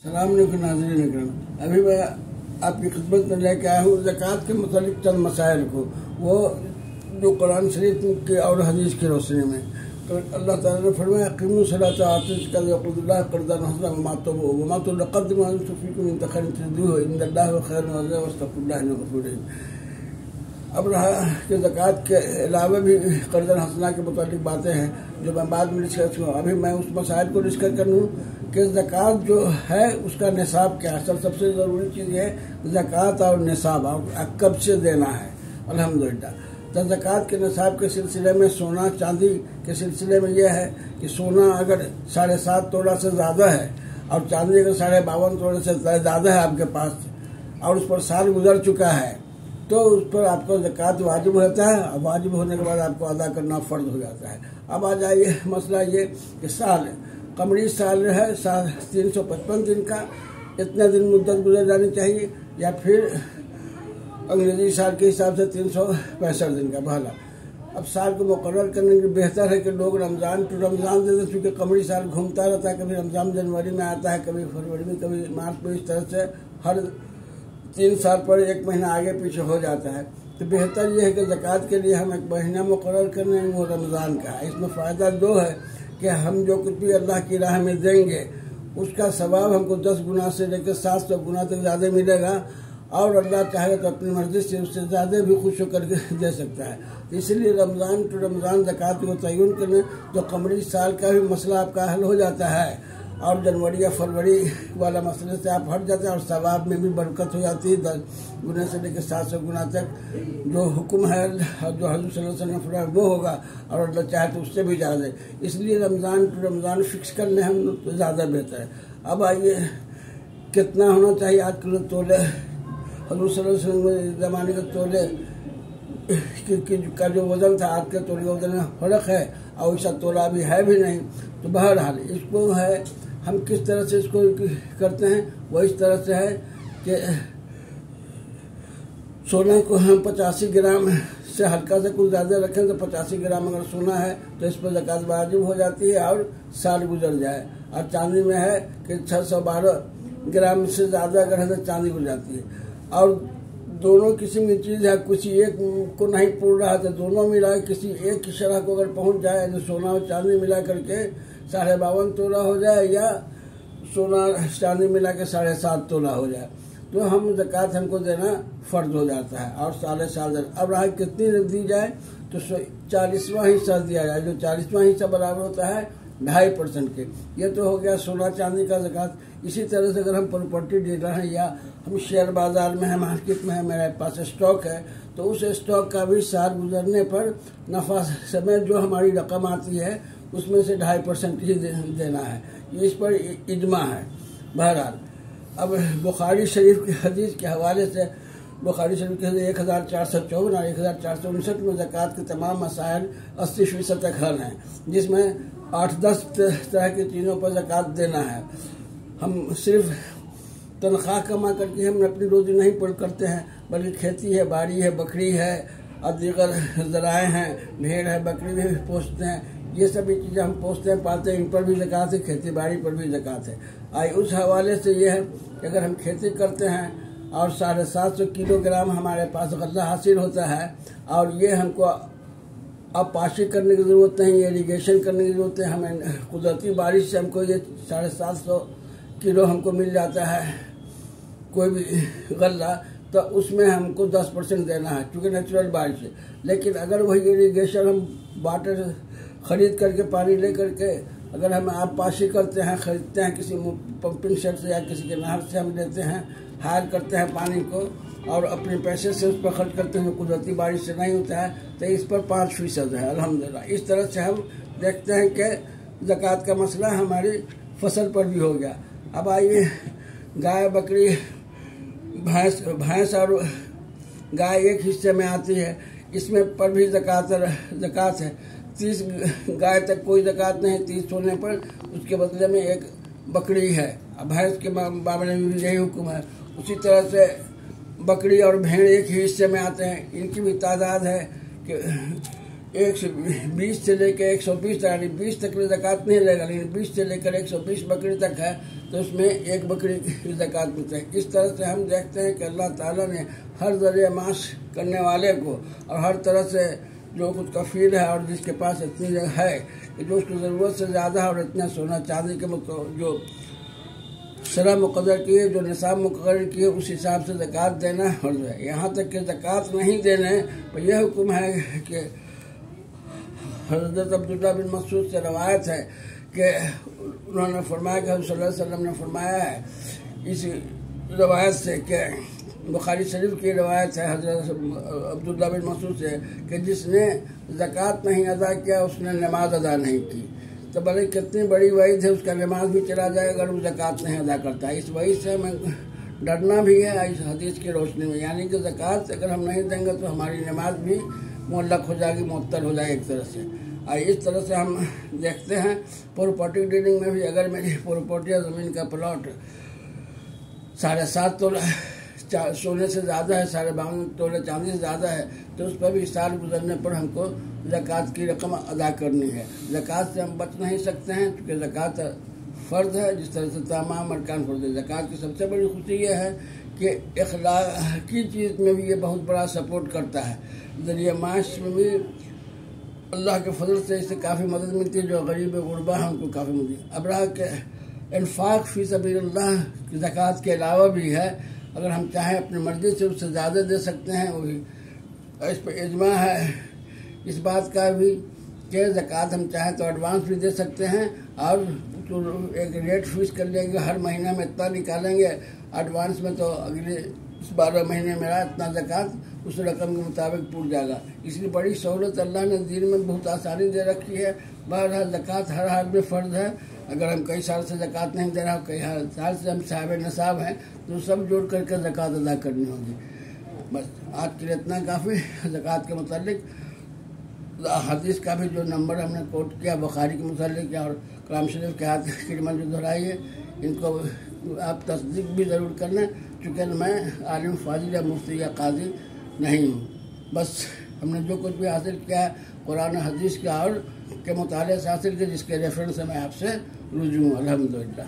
सलाम नाज़रीन इकराम। अभी मैं आपकी खिदमत में लेके आया हूँ ज़कात के मुतालिक चंद मसाइल को, वो जो कुरान शरीफ के और हदीस की रोशनी में। तो अल्लाह ताला ने फरमाया क़ीमू सलात आतिश वक़ुदुल्लाह क़र्ज़न हसना वमा तुक़द्दिमू लिअन्फुसिकुम मिन खैरिन तजिदूहु इंदल्लाहि हुवा खैरुन वज़ीरा वस्तग़फिरुल्लाह इन्नहु गफ़ूरुर रहीम। अब रहा कि ज़कात के अलावा भी कर्ज़न हसना के मुतालिक बातें हैं जो मैं बाद में डिस्कस करूँ। अभी मैं उस मसाइल को डिस्कस करूँ कि ज़कात जो है उसका निसाब क्या है। सबसे ज़रूरी चीज़ है ज़कात और निसाब कब से देना है। अल्हम्दुलिल्लाह तो ज़कात के निसाब के सिलसिले में सोना चांदी के सिलसिले में यह है कि सोना अगर 7.5 तोला से ज़्यादा है और चांदी अगर 52.5 तोले से ज़्यादा है आपके पास और उस पर साल गुजर चुका है तो उस पर आपको ज़कात वाजिब होता है। और वाजिब होने के बाद आपको अदा करना फ़र्ज हो जाता है। अब आ जाइए मसला ये कि साल कमरी साल है 355 दिन का, इतने दिन मुद्दत गुजर जानी चाहिए, या फिर अंग्रेजी साल के हिसाब से 365 दिन का भला। अब साल को मुकर्रर करने के बेहतर है कि लोग रमज़ान टू रमज़ान दे दें, क्योंकि कमरी साल घूमता रहता है, कभी रमज़ान जनवरी में आता है, कभी फरवरी में, कभी मार्च में। इस तरह से हर 3 साल पर 1 महीना आगे पीछे हो जाता है। तो बेहतर यह है कि ज़कात के लिए हम एक महीना मुकर्रर करने हैं, वो रमज़ान का है। इसमें फ़ायदा दो है कि हम जो कुछ भी अल्लाह की राह में देंगे उसका सवाब हमको 10 गुना से लेकर 700 गुना तक ज़्यादा मिलेगा, और अल्लाह चाहे तो अपनी मर्ज़ी से उससे ज़्यादा भी खुश होकर के दे सकता है। इसलिए रमज़ान टू रमज़ान ज़कात को तयन करने तो कमरी साल का भी मसला आपका हल हो जाता है, और जनवरी या फरवरी वाला मसले से आप हट जाते हैं, और सवाब में भी बरकत हो जाती है। 10 गुना से लेकर 700 गुना तक जो हुक्म है जो हज़रत सल्लल्लाहु अलैहि वसल्लम ने फरमाया वो होगा, और अल्लाह चाहे तो उससे भी ज़्यादा। इसलिए रमज़ान टू रमज़ान फिक्स कर लें हम तो ज़्यादा बेहतर है। अब आइए कितना होना चाहिए आज किलो तोले। हज़रत सल्लल्लाहु अलैहि वसल्लम के ज़माने के तोले का जो वज़न था आज के तोले वज़न में फ़र्क है, और ऐसा तोला भी है भी नहीं। तो बहरहाल इसको है हम किस तरह से इसको करते हैं, वो इस तरह से है कि सोना को हम 85 ग्राम से हल्का से कुछ ज़्यादा रखें तो 85 ग्राम अगर सोना है तो इस पर ज़कात वाजिब हो जाती है और साल गुजर जाए। और चांदी में है कि 612 ग्राम से ज़्यादा अगर है तो चांदी गुजर जाती है। और दोनों किस्म की चीज़ है, कुछ एक को नहीं पूर रहा तो दोनों मिला किसी एक की शरह को अगर पहुंच जाए, जो सोना और चांदी मिला करके 52.5 तोला हो जाए, या सोना चांदी मिला के 7.5 तोला हो जाए, तो हम ज़कात हमको देना फ़र्ज हो जाता है। और साल अब रहा कितनी दी जाए तो 40वां हिस्सा दिया जाए, जो 40वां हिस्सा बराबर होता है 2.5% के। ये तो हो गया सोना चांदी का ज़कात। इसी तरह से अगर हम प्रॉपर्टी डीलर हैं या हम शेयर बाजार में है, मार्केट में है, मेरे पास स्टॉक है, तो उस स्टॉक का भी साल गुजरने पर नफ़ा समेत जो हमारी रकम आती है उसमें से 2.5% ही देना है। इस पर इजमा है। बहरहाल अब बुखारी शरीफ की हदीस के हवाले से, बुखारी शरीफ के 1454 और 1459 में ज़कात के तमाम मसाइल 80% तक हल हैं, जिसमें 8-10 तरह की चीज़ों पर ज़कात देना है। हम सिर्फ तनख्वाह कमा करके हम अपनी रोज़ी नहीं पूरी करते हैं, बल्कि खेती है, बाड़ी है, बकरी है और दीगर ज़राए हैं, भेड़ है, बकरी भी पोसते हैं। ये सभी चीज़ें हम पोसते हैं, पालते हैं, इन पर भी ज़कात है, खेती बाड़ी पर भी ज़कात है। आई उस हवाले से ये है कि अगर हम खेती करते हैं और 750 किलोग्राम हमारे पास गल्ला हासिल होता है, और ये हमको अब पाशी करने की ज़रूरत नहीं, इरीगेशन करने की ज़रूरत है, हमें कुदरती बारिश से हमको ये 750 किलो हमको मिल जाता है कोई भी गल्ला, तो उसमें हमको 10% देना है, क्योंकि नेचुरल बारिश है। लेकिन अगर वही इरीगेशन हम वाटर ख़रीद करके पानी ले करके अगर हम आप पाशी करते हैं, ख़रीदते हैं किसी पंपिंग सेट से या किसी के नहर से हम लेते हैं, हायर करते हैं पानी को और अपने पैसे से उस पर खर्च करते हैं, कुदरती बारिश से नहीं होता है, तो इस पर 5% है। अल्हम्दुलिल्लाह इस तरह से हम देखते हैं कि ज़कात का मसला हमारी फसल पर भी हो गया। अब आइए गाय, बकरी, भैंस और गाय एक हिस्से में आती है, इसमें पर भी ज़कात है। 30 गाय तक कोई ज़कात नहीं, 30 होने पर उसके बदले में एक बकरी है। अब भैंस के मामले में भी यही हुक्म है। उसी तरह से बकरी और भेड़ एक ही हिस्से में आते हैं, इनकी भी तादाद है कि 120 से लेकर 120 तक, यानी 20 तक की ज़कात नहीं रहेगा, लेकिन 20 से लेकर 120 बकरी तक है तो उसमें एक बकरी की ज़कात मिलती है। इस तरह से हम देखते हैं कि अल्लाह ताला ने हर ज़रिए माश करने वाले को और हर तरह से जो कुछ कफील है और जिसके पास इतनी जगह है कि जो उसकी ज़रूरत से ज़्यादा है और इतना सोना चांदी के जो शरह मुक़र्रर किए, जो निसाब मुक़र्रर किए, उस हिसाब से ज़कात देना फर्ज़ है। यहाँ तक कि ज़कात नहीं देने पर यह हुक्म है कि हज़रत अब्दुल्लाह बिन मसूद से रवायत है कि उन्होंने फरमाया कि सल्लल्लाहु अलैहि वसल्लम ने फरमाया है, इस रवायत से कि बुखारी शरीफ की रवायत है हज़रत अब्दुल्लाह बिन मसूद से कि जिसने ज़कात नहीं अदा किया उसने नमाज अदा नहीं की। तो भले कितनी बड़ी वईद है, उसका नमाज भी चला जाएगा अगर वो ज़कात नहीं अदा करता है। इस वईद से हमें डरना भी है इस हदीस की रोशनी में, यानी कि ज़कात अगर हम नहीं देंगे तो हमारी नमाज भी मुअल्लक़ हो जाएगी, मुअत्तल हो जाएगी एक तरह से। और इस तरह से हम देखते हैं प्रॉपर्टी डीलिंग में भी, अगर मेरी प्रॉपर्टी या ज़मीन का प्लॉट 7.5 तोला सोने से ज़्यादा है, 52 तोले चांदी से ज़्यादा है, तो उस पर भी साल गुजरने पर हमको ज़कात की रकम अदा करनी है। ज़कात से हम बच नहीं सकते हैं क्योंकि ज़कात फ़र्ज़ है, जिस तरह से तमाम अरकान फ़र्ज़ है। ज़कात की सबसे बड़ी खुशी यह है कि इखलाकी चीज़ में भी ये बहुत बड़ा सपोर्ट करता है। ज़रिए माश में भी अल्लाह के फजल से इससे काफ़ी मदद मिलती है, जो गरीब गुरबा है उनको काफ़ी मिलती है। अब रहा कि इन्फाक फ़ी सबीलिल्लाह की ज़कात के अलावा भी है, अगर हम चाहें अपनी मर्ज़ी से उससे ज़्यादा दे सकते हैं। वही इस पर इजमा है इस बात का भी कि ज़कात हम चाहें तो एडवांस भी दे सकते हैं और तो एक रेट फिक्स कर लेंगे, हर महीना में इतना निकालेंगे एडवांस में, तो अगले 12 महीने मेरा इतना ज़कात उस रकम के मुताबिक पूछ जाएगा। इसलिए बड़ी सहूलत अल्लाह ने दीन में बहुत आसानी दे रखी है। बहरहाल ज़कात हर हाल में फ़र्ज़ है। अगर हम कई साल से ज़कात नहीं दे रहा, कई साल से हम साहिब नसाब हैं, तो सब जोड़ करके ज़कात अदा करनी होगी। बस आज के लिए इतना काफ़ी। ज़कात के मुतालिक हदीस का भी जो नंबर हमने कोट किया बुखारी के मुतालिक और कलाम शरीफ के हाथ की जो दोहराई है, इनको आप तस्दीक भी ज़रूर करना, चूँकि मैं आलिम फाजिल या मुफ्ती या काजी नहीं हूँ। बस हमने जो कुछ भी हासिल किया कुरान हदीस के और के मुताले से हासिल किया, जिसके रेफरेंस से मैं आपसे रुजू हूँ। अल्हम्दुलिल्लाह।